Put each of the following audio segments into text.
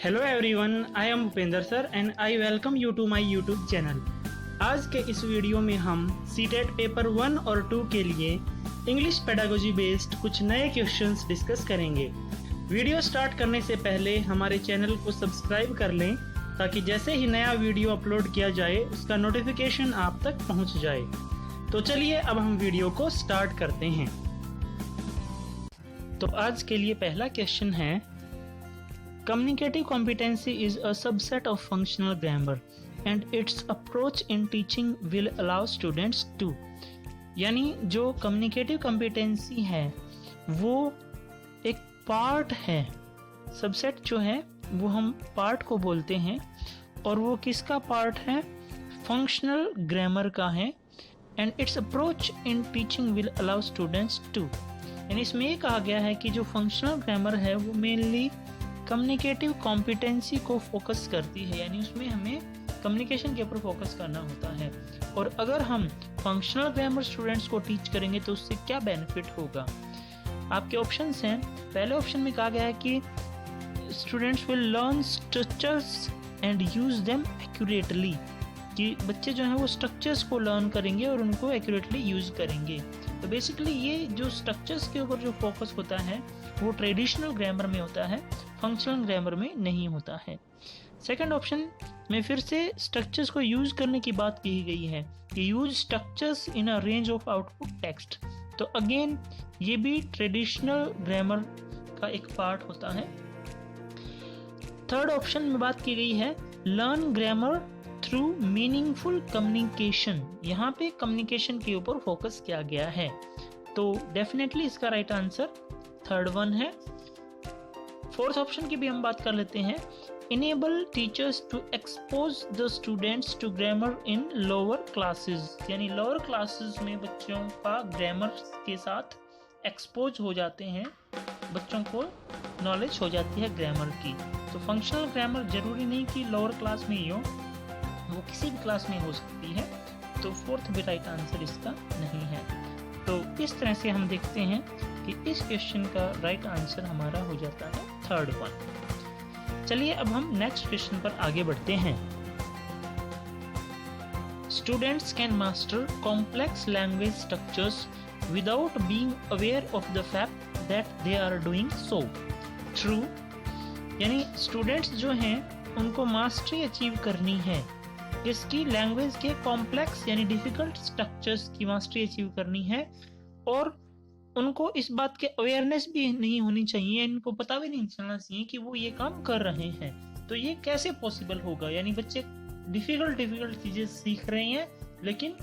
Hello everyone, I am Bhupendra sir and I welcome you to my YouTube channel. आज के इस video में हम सीटेट पेपर 1 और 2 के लिए इंग्लिश पेडागोजी बेस्ड कुछ नए क्वेश्चंस डिस्कस करेंगे। वीडियो स्टार्ट करने से पहले हमारे चैनल को सब्सक्राइब कर लें ताकि जैसे ही नया वीडियो अपलोड किया जाए उसका नोटिफिकेशन आप तक पहुंच जाए। तो चलिए अब हम वीडियो को स्टार्ट करते हैं। तो आज के लिए पहला क्वेश्चन है, Communicative competency is a subset of functional grammar and its approach in teaching will allow students to। यानी जो communicative competency है वो एक पार्ट है, सबसेट जो है वो हम पार्ट को बोलते हैं और वो किसका पार्ट है? फंक्शनल ग्रामर का है। And its approach in teaching will allow students to. यानी इसमें ये कहा गया है कि जो फंक्शनल ग्रामर है वो मेनली कम्युनिकेटिव कॉम्पिटेंसी को फोकस करती है, यानी उसमें हमें कम्युनिकेशन के ऊपर फोकस करना होता है। और अगर हम फंक्शनल ग्रामर स्टूडेंट्स को टीच करेंगे तो उससे क्या बेनिफिट होगा? आपके ऑप्शंस हैं। पहले ऑप्शन में कहा गया है कि students will learn structures and use them accurately, कि बच्चे जो हैं वो स्ट्रक्चर्स को लर्न करेंगे और उनको एक्यूरेटली यूज करेंगे। तो बेसिकली ये जो स्ट्रक्चर्स के ऊपर जो फोकस होता है वो ट्रेडिशनल ग्रामर में होता है, फंक्शनल ग्रामर में नहीं होता है। सेकंड ऑप्शन में फिर से स्ट्रक्चर्स को यूज करने की बात की गई है कि use structures in a range of output text. तो अगेन ये भी ट्रेडिशनल ग्रामर का एक पार्ट होता है। थर्ड ऑप्शन में बात की गई है learn grammar through meaningful communication. यहाँ पे कम्युनिकेशन के ऊपर फोकस किया गया है। तो डेफिनेटली इसका राइट आंसर थर्ड वन है। फोर्थ ऑप्शन की भी हम बात कर लेते हैं, enable teachers to expose the students to grammar in lower classes. यानी लोअर क्लासेस में बच्चों का ग्रामर के साथ एक्सपोज हो जाते हैं, बच्चों को नॉलेज हो जाती है ग्रामर की। तो फंक्शनल ग्रामर जरूरी नहीं कि लोअर क्लास में ही हो, वो किसी भी क्लास में हो सकती है। तो फोर्थ भी राइट आंसर इसका नहीं है। तो इस तरह से हम देखते हैं कि इस क्वेश्चन का राइट आंसर हमारा हो जाता है थर्ड वन। चलिए अब हम नेक्स्ट क्वेश्चन पर आगे बढ़ते हैं। Students can master complex language structures without being aware of the fact that they are doing so. True. यानी स्टूडेंट्स जो हैं उनको मास्टरी अचीव करनी है, इसकी लैंग्वेज के कॉम्प्लेक्स यानी डिफिकल्ट स्ट्रक्चर्स की मास्टरी अचीव करनी है, और उनको इस बात के अवेयरनेस भी नहीं होनी चाहिए, इनको पता भी नहीं चलना चाहिए कि वो ये काम कर रहे हैं। तो ये कैसे पॉसिबल होगा? यानी बच्चे डिफिकल्ट चीजें सीख रहे हैं लेकिन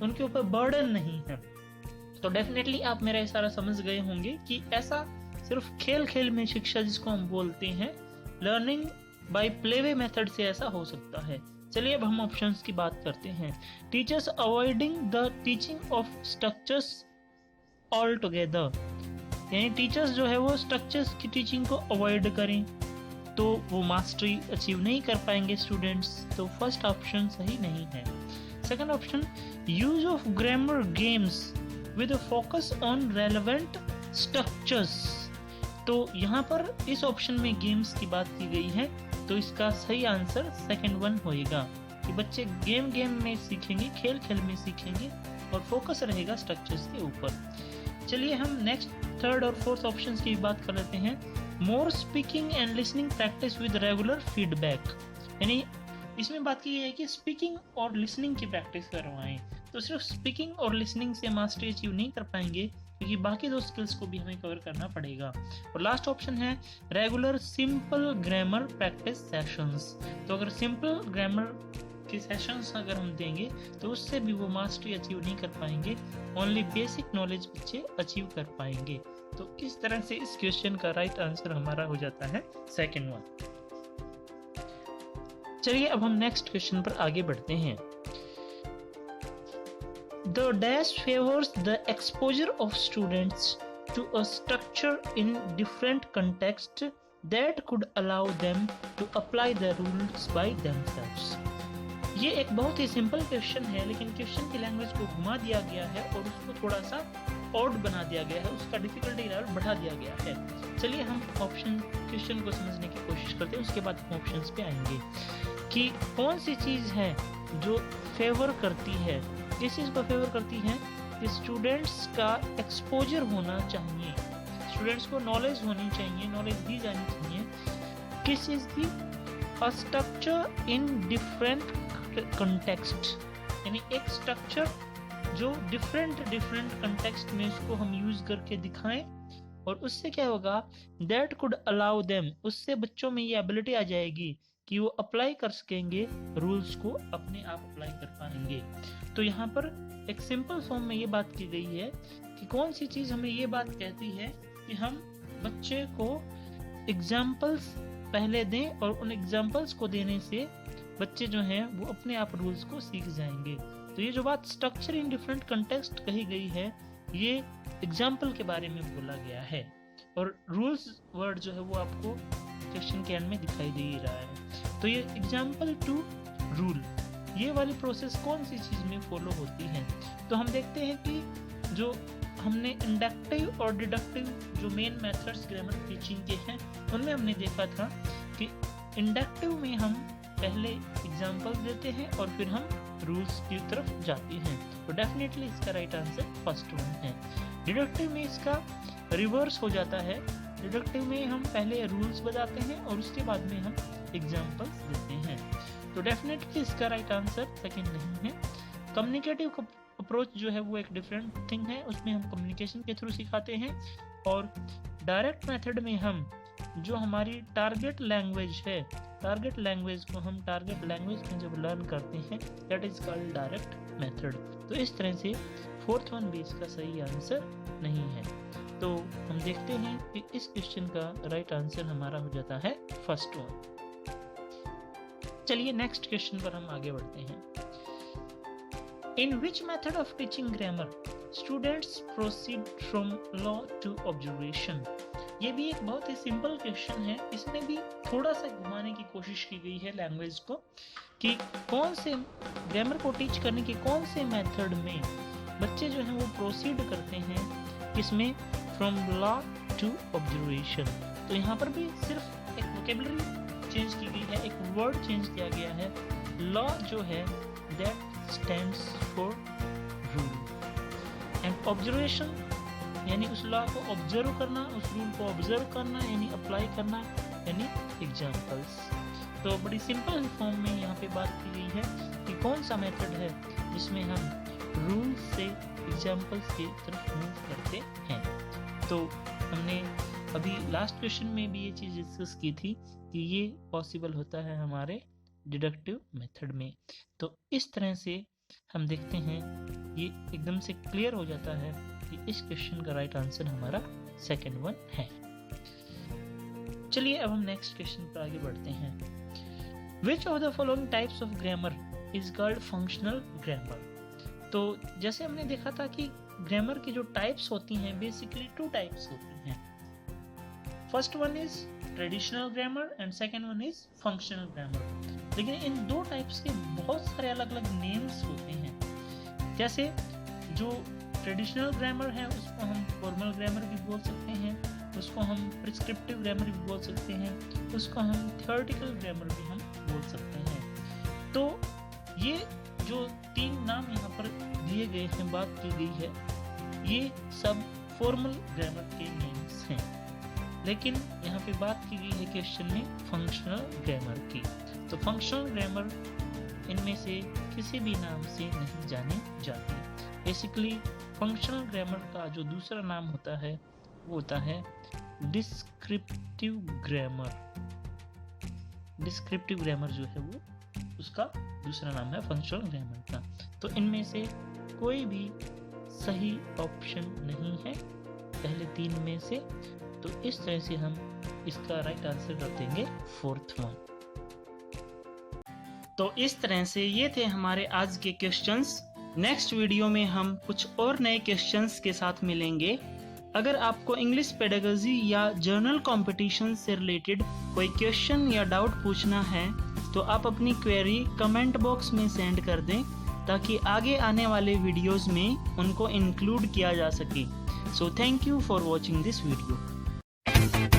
उनके ऊपर बर्डन नहीं है। तो डेफिनेटली आप मेरा इशारा समझ गए होंगे कि ऐसा सिर्फ खेल खेल में शिक्षा जिसको हम बोलते हैं लर्निंग बाय प्लेवे मेथड से ऐसा हो सकता है। चलिए अब हम ऑप्शंस की बात करते हैं। Teachers avoiding the teaching of structures all together. यानी टीचर्स जो है वो स्ट्रक्चर्स की टीचिंग को अवॉइड करें तो वो मास्टरी अचीव नहीं कर पाएंगे स्टूडेंट्स। तो फर्स्ट ऑप्शन सही नहीं है। Second option use of grammar games with focus on relevant structures. तो यहाँ पर इस ऑप्शन में गेम्स की बात की गई है, तो इसका सही आंसर सेकंड वन होएगा कि बच्चे गेम में सीखेंगे, खेल खेल में सीखेंगे और फोकस रहेगा स्ट्रक्चर्स के ऊपर। चलिए हम नेक्स्ट थर्ड और फोर्थ ऑप्शंस की बात कर लेते हैं। More speaking and listening practice with regular feedback. यानी इसमें बात की है कि स्पीकिंग और लिसनिंग की प्रैक्टिस करवाएं। तो सिर्फ स्पीकिंग और लिसनिंग से मास्टरी अचीव नहीं कर पाएंगे क्योंकि बाकी दो स्किल्स को भी हमें कवर करना पड़ेगा। और लास्ट ऑप्शन है regular simple grammar practice sessions. तो अगर सिंपल ग्रामर के सेशंस अगर हम देंगे तो उससे भी वो मास्टरी अचीव नहीं कर पाएंगे, ओनली बेसिक नॉलेज बच्चे अचीव कर पाएंगे। तो इस तरह से इस क्वेश्चन का राइट आंसर हमारा हो जाता है सेकंड वन। चलिए अब हम नेक्स्ट क्वेश्चन पर आगे बढ़ते हैं। The dash favors the exposure of students to a structure in different contexts that could allow them to apply the rules by themselves। ये एक बहुत ही सिंपल क्वेश्चन है लेकिन क्वेश्चन की लैंग्वेज को घुमा दिया गया है और उसको थोड़ा सा ऑड बना दिया गया है, उसका डिफिकल्टी लेवल बढ़ा दिया गया है। चलिए हम ऑप्शन क्वेश्चन को समझने की कोशिश करते हैं, उसके बाद हम ऑप्शंस पे आएंगे कि कौन सी चीज़ है जो फेवर करती है, किस चीज़ को फेवर करती है कि स्टूडेंट्स का एक्सपोजर होना चाहिए, स्टूडेंट्स को नॉलेज होनी चाहिए, नॉलेज दी जानी चाहिए। किस चीज़ की? A structure in different context, यानी एक स्ट्रक्चर जो डिफरेंट कंटेक्स्ट में उसको हम यूज करके दिखाएं, और उससे क्या होगा, दैट कुड अलाउ देम, उससे बच्चों में ये एबिलिटी आ जाएगी कि वो अप्लाई कर सकेंगे, रूल्स को अपने आप अप्लाई कर पाएंगे। तो यहाँ पर एक सिंपल फॉर्म में ये बात की गई है कि कौन सी चीज़ हमें ये बात कहती है कि हम बच्चे को एग्जाम्पल्स पहले दें, और उन एग्जाम्पल्स को देने से बच्चे जो हैं वो अपने आप रूल्स को सीख जाएंगे। तो ये जो बात स्ट्रक्चर इन डिफरेंट कंटेक्स्ट कही गई है, ये एग्जाम्पल के बारे में बोला गया है, और रूल्स वर्ड जो है वो आपको क्वेश्चन के एंड में दिखाई दे रहा है। तो ये एग्जाम्पल टू रूल, ये वाली प्रोसेस कौन सी चीज़ में फॉलो होती है? तो हम देखते हैं कि जो हमने इंडक्टिव और डिडक्टिव जो मेन मेथड्स ग्रामर टीचिंग के हैं, उनमें हमने देखा था कि इंडक्टिव में हम पहले एग्जाम्पल देते हैं और फिर हम रूल्स की तरफ जाते हैं। तो डेफिनेटली इसका राइट आंसर फर्स्ट वन है। डिडक्टिव में इसका रिवर्स हो जाता है, डिडक्टिव में हम पहले रूल्स बताते हैं और उसके बाद में हम एग्जाम्पल्स देते हैं। तो डेफिनेटली इसका राइट आंसर सेकंड नहीं है। कम्युनिकेटिव अप्रोच जो है वो एक डिफरेंट थिंग है, उसमें हम कम्युनिकेशन के थ्रू सिखाते हैं, और डायरेक्ट मेथड में हम जो हमारी टारगेट लैंग्वेज है, टारगेट लैंग्वेज को हम टारगेट लैंग्वेज में जब लर्न करते हैं, that is called direct method. तो इस तरह से फोर्थ वन भी इसका सही आंसर नहीं है। तो हम देखते हैं कि इस क्वेश्चन का राइट आंसर हमारा हो जाता है फर्स्ट वन। चलिए नेक्स्ट क्वेश्चन पर हम आगे बढ़ते हैं। In which method of teaching grammar students proceed from law to observation? ये भी एक बहुत ही सिंपल क्वेश्चन है, इसमें भी थोड़ा सा घुमाने की कोशिश की गई है लैंग्वेज को कि कौन से ग्रामर को टीच करने के कौन से मेथड में बच्चे जो हैं वो प्रोसीड करते हैं, किसमें? From law to observation. तो यहाँ पर भी सिर्फ एक वोकेबलरी चेंज की गई है, एक वर्ड चेंज किया गया है। लॉ जो है that stands for rule, and observation यानी उस लॉ को ऑब्जर्व करना, उस रूल को ऑब्जर्व करना यानी अप्लाई करना, यानी एग्जाम्पल्स। तो बड़ी सिंपल फॉर्म में यहाँ पे बात की गई है कि कौन सा मेथड है जिसमें हम रूल से एग्जाम्पल्स की तरफ मूव करते हैं। तो हमने अभी लास्ट क्वेश्चन में भी ये चीज़ डिस्कस की थी कि ये पॉसिबल होता है हमारे डिडक्टिव मेथड में। तो इस तरह से हम देखते हैं, ये एकदम से क्लियर हो जाता है कि इस क्वेश्चन का राइट आंसर हमारा सेकंड वन है। चलिए अब हम नेक्स्ट क्वेश्चन पर आगे बढ़ते हैं। Which of the following types of grammar is called functional grammar? तो जैसे हमने देखा था कि ग्रामर की जो टाइप्स होती हैं बेसिकली टू टाइप्स होती हैं। First one is traditional grammar and second one is functional grammar. लेकिन इन दो टाइप्स के बहुत सारे अलग अलग नेम्स होते हैं। जैसे जो ट्रेडिशनल ग्रामर है उसको हम फॉर्मल ग्रामर भी बोल सकते हैं, उसको हम प्रिस्क्रिप्टिव ग्रामर भी बोल सकते हैं, उसको हम थ्योरेटिकल ग्रामर भी हम बोल सकते हैं। तो ये जो तीन नाम यहाँ पर दिए गए हैं, बात की गई है, ये सब फॉर्मल ग्रामर के नेम्स हैं। लेकिन यहाँ पे बात की गई है क्वेश्चन में फंक्शनल ग्रामर की। तो फंक्शनल ग्रामर इनमें से किसी भी नाम से नहीं जानी जाती। बेसिकली फंक्शनल ग्रामर का जो दूसरा नाम होता है वो होता है डिस्क्रिप्टिव ग्रामर। डिस्क्रिप्टिव ग्रामर जो है वो उसका दूसरा नाम है फंक्शनल ग्रामर का। तो इनमें से कोई भी सही ऑप्शन नहीं है पहले तीन में से। तो इस तरह से हम इसका राइट आंसर कर देंगे फोर्थ वन। तो इस तरह से ये थे हमारे आज के क्वेश्चंस। नेक्स्ट वीडियो में हम कुछ और नए क्वेश्चंस के साथ मिलेंगे। अगर आपको इंग्लिश पेडागोजी या जर्नल कंपटीशन से रिलेटेड कोई क्वेश्चन या डाउट पूछना है तो आप अपनी क्वेरी कमेंट बॉक्स में सेंड कर दें ताकि आगे आने वाले वीडियोस में उनको इंक्लूड किया जा सके। So thank you for watching this video.